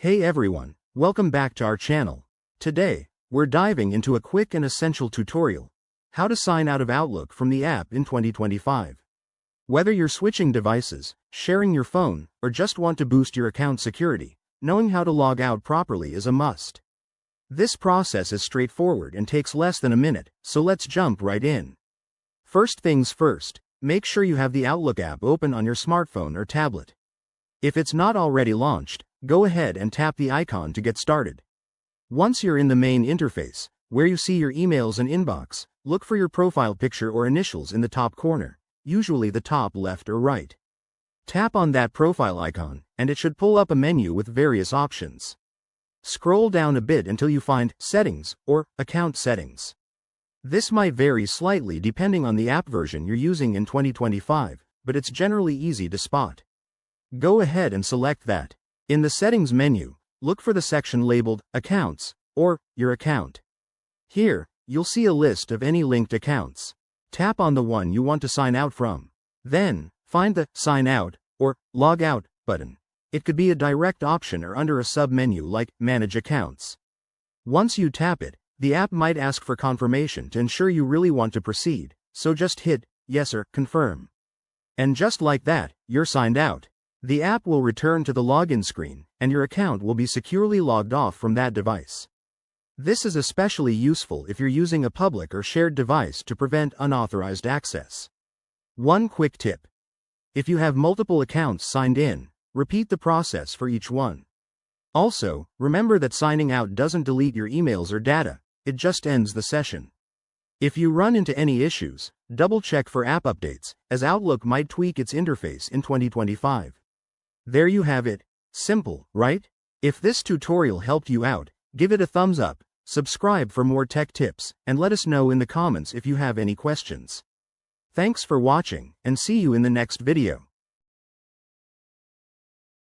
Hey everyone, welcome back to our channel. Today, we're diving into a quick and essential tutorial: how to sign out of Outlook from the app in 2025. Whether you're switching devices, sharing your phone, or just want to boost your account security, knowing how to log out properly is a must. This process is straightforward and takes less than a minute, so let's jump right in. First things first, make sure you have the Outlook app open on your smartphone or tablet. If it's not already launched, go ahead and tap the icon to get started. Once you're in the main interface, where you see your emails and inbox, look for your profile picture or initials in the top corner, usually the top left or right. Tap on that profile icon, and it should pull up a menu with various options. Scroll down a bit until you find Settings or Account Settings. This might vary slightly depending on the app version you're using in 2025, but it's generally easy to spot. Go ahead and select that. In the Settings menu, look for the section labeled Accounts or Your Account. Here, you'll see a list of any linked accounts. Tap on the one you want to sign out from. Then, find the Sign Out or Log Out button. It could be a direct option or under a sub-menu like Manage Accounts. Once you tap it, the app might ask for confirmation to ensure you really want to proceed, so just hit Yes or Confirm. And just like that, you're signed out. The app will return to the login screen, and your account will be securely logged off from that device. This is especially useful if you're using a public or shared device to prevent unauthorized access. One quick tip: if you have multiple accounts signed in, repeat the process for each one. Also, remember that signing out doesn't delete your emails or data, it just ends the session. If you run into any issues, double-check for app updates, as Outlook might tweak its interface in 2025. There you have it. Simple, right? If this tutorial helped you out, give it a thumbs up, subscribe for more tech tips, and let us know in the comments if you have any questions. Thanks for watching, and see you in the next video.